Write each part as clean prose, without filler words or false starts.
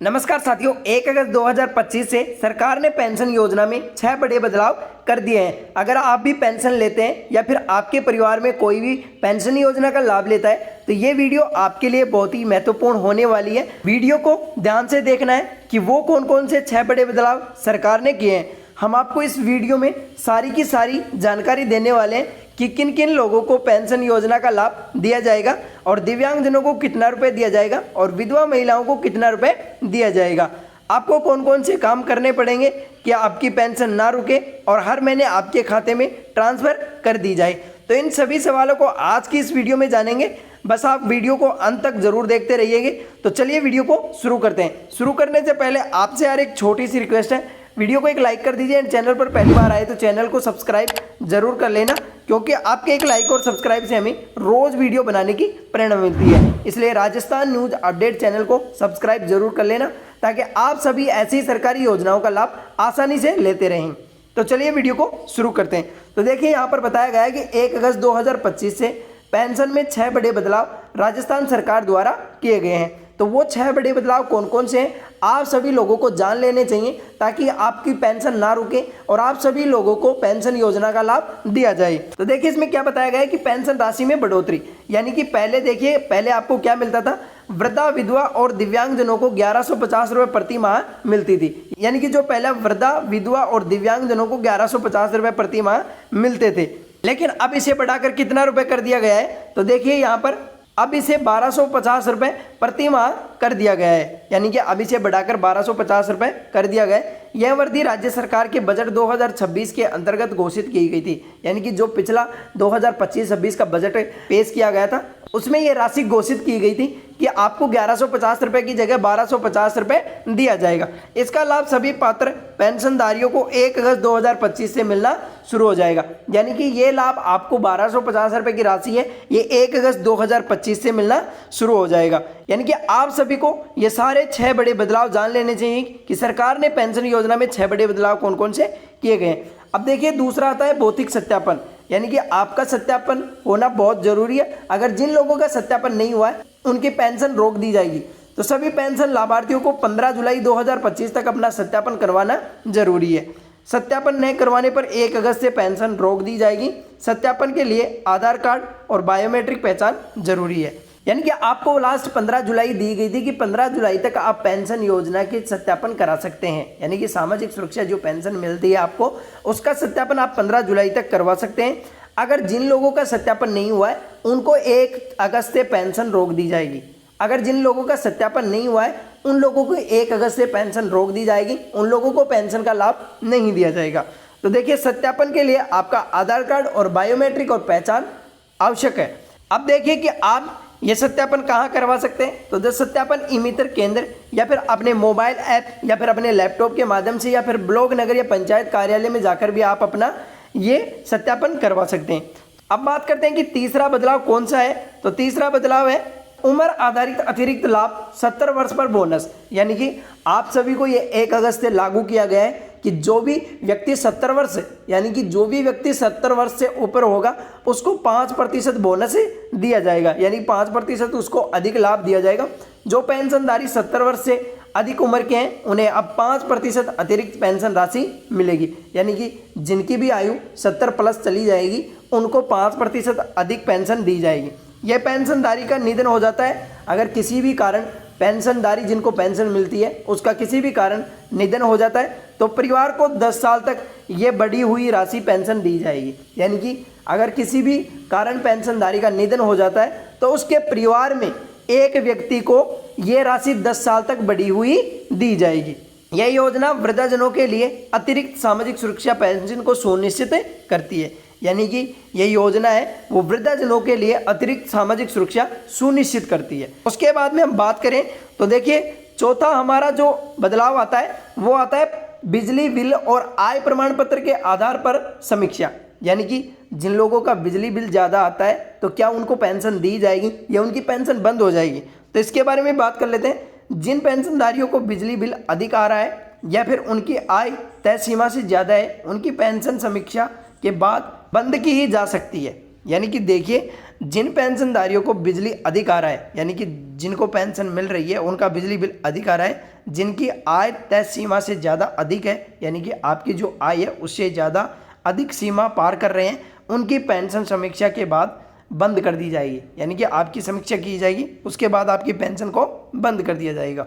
नमस्कार साथियों, 1 अगस्त 2025 से सरकार ने पेंशन योजना में 6 बड़े बदलाव कर दिए हैं। अगर आप भी पेंशन लेते हैं या फिर आपके परिवार में कोई भी पेंशन योजना का लाभ लेता है तो ये वीडियो आपके लिए बहुत ही महत्वपूर्ण होने वाली है। वीडियो को ध्यान से देखना है कि वो कौन कौन से 6 बड़े बदलाव सरकार ने किए हैं। हम आपको इस वीडियो में सारी की सारी जानकारी देने वाले हैं कि किन किन लोगों को पेंशन योजना का लाभ दिया जाएगा और दिव्यांगजनों को कितना रुपए दिया जाएगा और विधवा महिलाओं को कितना रुपए दिया जाएगा। आपको कौन कौन से काम करने पड़ेंगे कि आपकी पेंशन ना रुके और हर महीने आपके खाते में ट्रांसफ़र कर दी जाए। तो इन सभी सवालों को आज की इस वीडियो में जानेंगे। बस आप वीडियो को अंत तक जरूर देखते रहिएगा। तो चलिए वीडियो को शुरू करते हैं। शुरू करने से पहले आपसे यार एक छोटी सी रिक्वेस्ट है, वीडियो को एक लाइक कर दीजिए एंड चैनल पर पहली बार आए तो चैनल को सब्सक्राइब जरूर कर लेना, क्योंकि आपके एक लाइक और सब्सक्राइब से हमें रोज वीडियो बनाने की प्रेरणा मिलती है। इसलिए राजस्थान न्यूज अपडेट चैनल को सब्सक्राइब जरूर कर लेना ताकि आप सभी ऐसी सरकारी योजनाओं का लाभ आसानी से लेते रहें। तो चलिए वीडियो को शुरू करते हैं। तो देखिए यहाँ पर बताया गया है कि 1 अगस्त 2025 से पेंशन में 6 बड़े बदलाव राजस्थान सरकार द्वारा किए गए हैं। तो वो 6 बड़े बदलाव कौन कौन से हैं आप सभी लोगों को जान लेने चाहिए ताकि आपकी पेंशन ना रुके और आप सभी लोगों को पेंशन योजना का लाभ दिया जाए। तो देखिए इसमें क्या बताया गया है कि पेंशन राशि में बढ़ोतरी, यानी कि पहले आपको क्या मिलता था, वृद्धा विधवा और दिव्यांगजनों को 1150 रुपये प्रति माह मिलती थी। यानी कि जो पहले वृद्धा विधवा और दिव्यांगजनों को 1150 रुपये प्रति माह मिलते थे, लेकिन अब इसे बढ़ाकर कितना रुपए कर दिया गया है। तो देखिए यहाँ पर अब इसे 1250 रुपये प्रति माह कर दिया गया है, यानी कि अब इसे बढ़ाकर 1250 रुपये कर दिया गया है। यह वृद्धि राज्य सरकार के बजट 2026 के अंतर्गत घोषित की गई थी, यानी कि जो पिछला 2025-26 का बजट पेश किया गया था उसमें यह राशि घोषित की गई थी कि आपको 1150 रुपये की जगह 1250 रुपये दिया जाएगा। इसका लाभ सभी पात्र पेंशनधारियों को 1 अगस्त 2025 से मिलना शुरू हो जाएगा। यानी कि ये लाभ आपको 1250 रुपये की राशि है, ये 1 अगस्त 2025 से मिलना शुरू हो जाएगा। यानी कि आप सभी को ये सारे 6 बड़े बदलाव जान लेने चाहिए कि सरकार ने पेंशन योजना में 6 बड़े बदलाव कौन कौन से किए गए हैं। अब देखिए दूसरा आता है भौतिक सत्यापन, यानी कि आपका सत्यापन होना बहुत जरूरी है। अगर जिन लोगों का सत्यापन नहीं हुआ है उनकी पेंशन रोक दी जाएगी। तो सभी पेंशन लाभार्थियों को 15 जुलाई 2025 तक अपना सत्यापन करवाना जरूरी है। सत्यापन नहीं करवाने पर 1 अगस्त से पेंशन रोक दी जाएगी। सत्यापन के लिए आधार कार्ड और बायोमेट्रिक पहचान जरूरी है। यानी कि आपको लास्ट 15 जुलाई दी गई थी कि 15 जुलाई तक आप पेंशन योजना के सत्यापन करा सकते हैं, यानी कि सामाजिक सुरक्षा जो पेंशन मिलती है आपको उसका सत्यापन आप 15 जुलाई तक करवा सकते हैं। अगर जिन लोगों का सत्यापन नहीं हुआ है उनको 1 अगस्त से पेंशन रोक दी जाएगी। अगर जिन लोगों का सत्यापन नहीं हुआ है उन लोगों को 1 अगस्त से पेंशन रोक दी जाएगी, उन लोगों को पेंशन का लाभ नहीं दिया जाएगा। तो देखिए सत्यापन के लिए आपका आधार कार्ड और बायोमेट्रिक और पहचान आवश्यक है। अब देखिए कि आप ये सत्यापन कहाँ करवा सकते हैं। तो जो सत्यापन ई मित्र केंद्र या फिर अपने मोबाइल ऐप या फिर अपने लैपटॉप के माध्यम से या फिर ब्लॉक नगर या पंचायत कार्यालय में जाकर भी आप अपना ये सत्यापन करवा सकते हैं। अब बात करते हैं कि तीसरा बदलाव कौन सा है। तो तीसरा बदलाव है उम्र आधारित अतिरिक्त लाभ 70 वर्ष पर बोनस, यानी कि आप सभी को ये 1 अगस्त से लागू किया गया है कि जो भी व्यक्ति 70 वर्ष यानी कि जो भी व्यक्ति 70 वर्ष से ऊपर होगा उसको 5% बोनस दिया जाएगा, यानी 5% उसको अधिक लाभ दिया जाएगा। जो पेंशनधारी 70 वर्ष से अधिक उम्र के हैं उन्हें अब 5% अतिरिक्त पेंशन राशि मिलेगी, यानी कि जिनकी भी आयु 70 प्लस चली जाएगी उनको 5% अधिक पेंशन दी जाएगी। यह पेंशनधारी का निधन हो जाता है, अगर किसी भी कारण पेंशनधारी जिनको पेंशन मिलती है उसका किसी भी कारण निधन हो जाता है तो परिवार को 10 साल तक ये बढ़ी हुई राशि पेंशन दी जाएगी। यानी कि अगर किसी भी कारण पेंशनधारी का निधन हो जाता है तो उसके परिवार में एक व्यक्ति को ये राशि 10 साल तक बढ़ी हुई दी जाएगी। यह योजना वृद्धाजनों के लिए अतिरिक्त सामाजिक सुरक्षा पेंशन को सुनिश्चित करती है, यानी कि यह योजना है वो वृद्धाजनों के लिए अतिरिक्त सामाजिक सुरक्षा सुनिश्चित करती है। उसके बाद में हम बात करें तो देखिए चौथा हमारा जो बदलाव आता है वो आता है बिजली बिल और आय प्रमाण पत्र के आधार पर समीक्षा, यानी कि जिन लोगों का बिजली बिल ज़्यादा आता है तो क्या उनको पेंशन दी जाएगी या उनकी पेंशन बंद हो जाएगी। तो इसके बारे में बात कर लेते हैं। जिन पेंशनधारियों को बिजली बिल अधिक आ रहा है या फिर उनकी आय तय सीमा से ज़्यादा है उनकी पेंशन समीक्षा के बाद बंद की ही जा सकती है। यानी कि देखिए जिन पेंशनधारियों को बिजली अधिक आ रहा है, यानी कि जिनको पेंशन मिल रही है उनका बिजली बिल अधिक आ रहा है, जिनकी आय तय सीमा से ज़्यादा अधिक है, यानी कि आपकी जो आय है उससे ज़्यादा अधिक सीमा पार कर रहे हैं, उनकी पेंशन समीक्षा के बाद बंद कर दी जाएगी। यानी कि आपकी समीक्षा की जाएगी, उसके बाद आपकी पेंशन को बंद कर दिया जाएगा।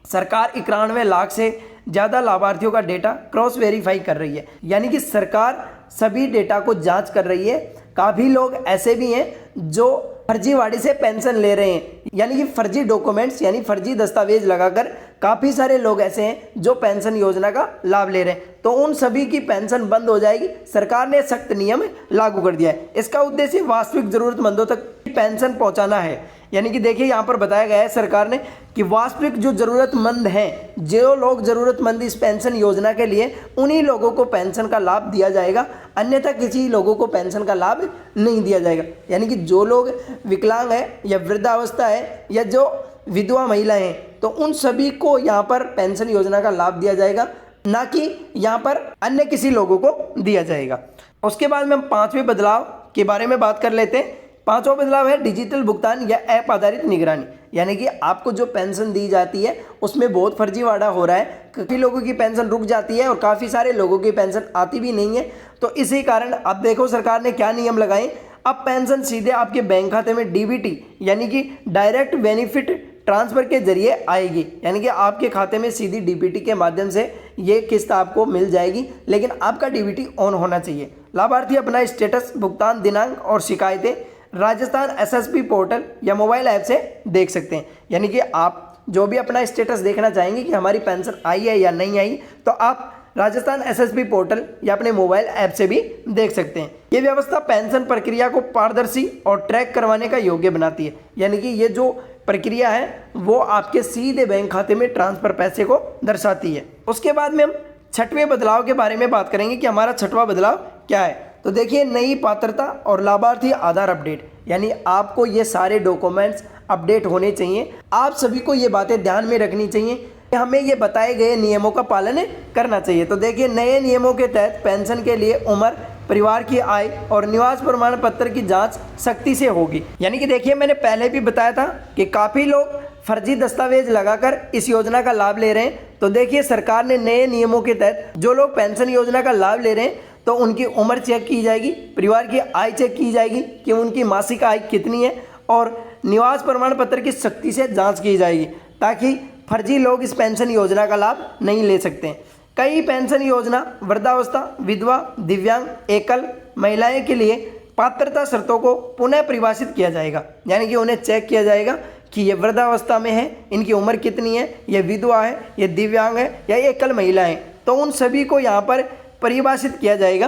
सरकार 91 लाख से ज़्यादा लाभार्थियों का डेटा क्रॉस वेरीफाई कर रही है, यानी कि सरकार सभी डेटा को जांच कर रही है। काफ़ी लोग ऐसे भी हैं जो फर्जीवाड़ी से पेंशन ले रहे हैं, यानी कि फर्जी डॉक्यूमेंट्स यानी फर्जी दस्तावेज लगाकर काफ़ी सारे लोग ऐसे हैं जो पेंशन योजना का लाभ ले रहे हैं। तो उन सभी की पेंशन बंद हो जाएगी। सरकार ने सख्त नियम लागू कर दिया है। इसका उद्देश्य वास्तविक ज़रूरतमंदों तक पेंशन पहुंचाना है। यानी कि देखिए यहाँ पर बताया गया है सरकार ने कि वास्तविक जो ज़रूरतमंद हैं, जो लोग ज़रूरतमंद इस पेंशन योजना के लिए, उन्हीं लोगों को पेंशन का लाभ दिया जाएगा, अन्यथा किसी लोगों को पेंशन का लाभ नहीं दिया जाएगा। यानी कि जो लोग विकलांग है या वृद्धावस्था है या जो विधवा महिला हैं, तो उन सभी को यहाँ पर पेंशन योजना का लाभ दिया जाएगा, ना कि यहाँ पर अन्य किसी लोगों को दिया जाएगा। उसके बाद में हम 5वें बदलाव के बारे में बात कर लेते हैं। 5वां बदलाव है डिजिटल भुगतान या ऐप आधारित निगरानी। यानी कि आपको जो पेंशन दी जाती है उसमें बहुत फर्जीवाड़ा हो रहा है, काफ़ी लोगों की पेंशन रुक जाती है और काफ़ी सारे लोगों की पेंशन आती भी नहीं है। तो इसी कारण अब देखो सरकार ने क्या नियम लगाए। अब पेंशन सीधे आपके बैंक खाते में डीबीटी यानी कि डायरेक्ट बेनिफिट ट्रांसफ़र के जरिए आएगी, यानी कि आपके खाते में सीधी डीबीटी के माध्यम से ये किस्त आपको मिल जाएगी, लेकिन आपका डीबीटी ऑन होना चाहिए। लाभार्थी अपना स्टेटस, भुगतान दिनांक और शिकायतें राजस्थान एसएसपी पोर्टल या मोबाइल ऐप से देख सकते हैं। यानी कि आप जो भी अपना स्टेटस देखना चाहेंगे कि हमारी पेंशन आई है या नहीं आई, तो आप राजस्थान एसएसपी पोर्टल या अपने मोबाइल ऐप से भी देख सकते हैं। ये व्यवस्था पेंशन प्रक्रिया को पारदर्शी और ट्रैक करवाने का योग्य बनाती है। यानी कि ये जो प्रक्रिया है वो आपके सीधे बैंक खाते में ट्रांसफ़र पैसे को दर्शाती है। उसके बाद में हम 6वें बदलाव के बारे में बात करेंगे कि हमारा 6वां बदलाव क्या है। तो देखिए, नई पात्रता और लाभार्थी आधार अपडेट, यानी आपको ये सारे डॉक्यूमेंट्स अपडेट होने चाहिए। आप सभी को ये बातें ध्यान में रखनी चाहिए, हमें ये बताए गए नियमों का पालन करना चाहिए। तो देखिए, नए नियमों के तहत पेंशन के लिए उम्र, परिवार की आय और निवास प्रमाण पत्र की जांच सख्ती से होगी। यानी कि देखिए, मैंने पहले भी बताया था कि काफ़ी लोग फर्जी दस्तावेज लगाकर इस योजना का लाभ ले रहे हैं। तो देखिए, सरकार ने नए नियमों के तहत जो लोग पेंशन योजना का लाभ ले रहे हैं तो उनकी उम्र चेक की जाएगी, परिवार की आय चेक की जाएगी कि उनकी मासिक आय कितनी है, और निवास प्रमाण पत्र की सख्ती से जांच की जाएगी ताकि फर्जी लोग इस पेंशन योजना का लाभ नहीं ले सकते हैं। कई पेंशन योजना वृद्धावस्था, विधवा, दिव्यांग, एकल महिलाएं के लिए पात्रता शर्तों को पुनः परिभाषित किया जाएगा। यानी कि उन्हें चेक किया जाएगा कि ये वृद्धावस्था में है, इनकी उम्र कितनी है, ये विधवा है, ये दिव्यांग है या एकल महिला है, तो उन सभी को यहाँ पर परिभाषित किया जाएगा।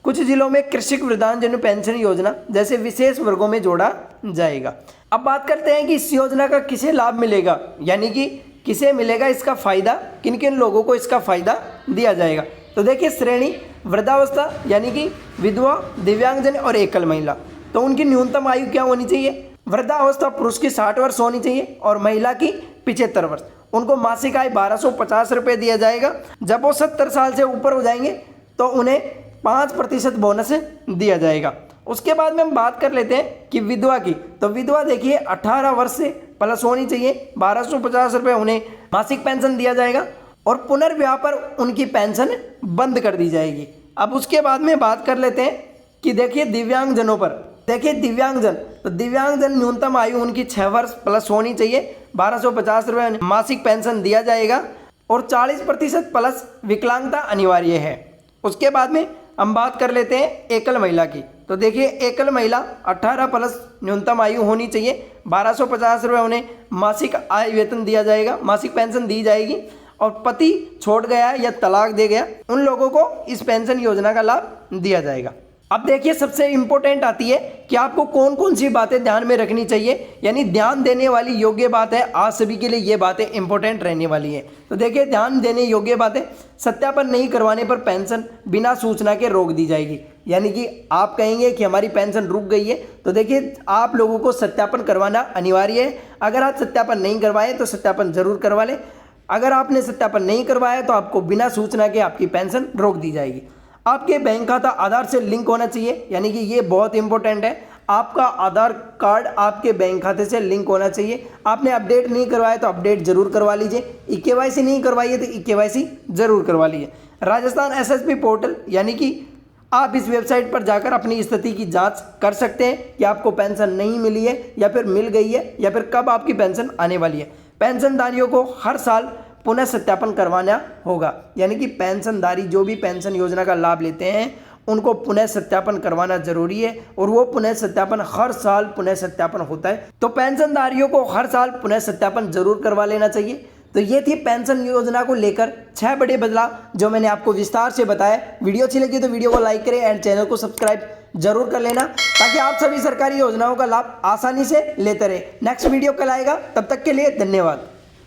कुछ जिलों में कृषक वृद्धांजन पेंशन योजना जैसे विशेष वर्गों में जोड़ा जाएगा। अब बात करते हैं कि इस योजना का किसे लाभ मिलेगा, यानी कि किसे मिलेगा इसका फ़ायदा, किन किन लोगों को इसका फ़ायदा दिया जाएगा। तो देखिए, श्रेणी वृद्धावस्था यानी कि विधवा, दिव्यांगजन और एकल महिला, तो उनकी न्यूनतम आयु क्या होनी चाहिए। वृद्धावस्था पुरुष की 60 वर्ष होनी चाहिए और महिला की 75 वर्ष। उनको मासिक आय 1250 रुपये दिया जाएगा। जब वो 70 साल से ऊपर हो जाएंगे तो उन्हें 5% बोनस दिया जाएगा। उसके बाद में हम बात कर लेते हैं कि विधवा की। तो विधवा देखिए 18 वर्ष से प्लस होनी चाहिए, 1250 रुपये उन्हें मासिक पेंशन दिया जाएगा और पुनर्विवाह पर उनकी पेंशन बंद कर दी जाएगी। अब उसके बाद में बात कर लेते हैं कि देखिए दिव्यांगजनों पर। देखिए दिव्यांगजन, तो दिव्यांगजन न्यूनतम आयु उनकी 6 वर्ष प्लस होनी चाहिए, 1250 रुपये मासिक पेंशन दिया जाएगा और 40% प्लस विकलांगता अनिवार्य है। उसके बाद में हम बात कर लेते हैं एकल महिला की। तो देखिए एकल महिला 18 प्लस न्यूनतम आयु होनी चाहिए, 1250 रुपये उन्हें मासिक आय वेतन दिया जाएगा, मासिक पेंशन दी जाएगी। और पति छोड़ गया या तलाक दे गया, उन लोगों को इस पेंशन योजना का लाभ दिया जाएगा। अब देखिए सबसे इम्पोर्टेंट आती है कि आपको कौन कौन सी बातें ध्यान में रखनी चाहिए, यानी ध्यान देने वाली योग्य बात है। आज सभी के लिए ये बातें इंपॉर्टेंट रहने वाली है। तो देखिए ध्यान देने योग्य बातें, सत्यापन नहीं करवाने पर पेंशन बिना सूचना के रोक दी जाएगी। यानी कि आप कहेंगे कि हमारी पेंशन रुक गई है, तो देखिए आप लोगों को सत्यापन करवाना अनिवार्य है। अगर आप सत्यापन नहीं करवाए तो सत्यापन जरूर करवा लें। अगर आपने सत्यापन नहीं करवाया तो आपको बिना सूचना के आपकी पेंशन रोक दी जाएगी। आपके बैंक खाता आधार से लिंक होना चाहिए, यानी कि ये बहुत इंपॉर्टेंट है। आपका आधार कार्ड आपके बैंक खाते से लिंक होना चाहिए। आपने अपडेट नहीं करवाया तो अपडेट जरूर करवा लीजिए। ई-केवाईसी नहीं करवाई है तो ई-केवाईसी जरूर करवा लीजिए। राजस्थान एसएसपी पोर्टल यानी कि आप इस वेबसाइट पर जाकर अपनी स्थिति की जांच कर सकते हैं कि आपको पेंशन नहीं मिली है या फिर मिल गई है या फिर कब आपकी पेंशन आने वाली है। पेंशनधारियों को हर साल पुनः सत्यापन करवाना होगा, यानी कि पेंशनधारी जो भी पेंशन योजना का लाभ लेते हैं उनको पुनः सत्यापन करवाना जरूरी है और वो पुनः सत्यापन हर साल पुनः सत्यापन होता है। तो पेंशनधारियों को हर साल पुनः सत्यापन जरूर करवा लेना चाहिए। तो ये थी पेंशन योजना को लेकर 6 बड़े बदलाव जो मैंने आपको विस्तार से बताया। वीडियो अच्छी लगी तो वीडियो को लाइक करें एंड चैनल को सब्सक्राइब जरूर कर लेना ताकि आप सभी सरकारी योजनाओं का लाभ आसानी से लेते रहे। नेक्स्ट वीडियो कल आएगा, तब तक के लिए धन्यवाद।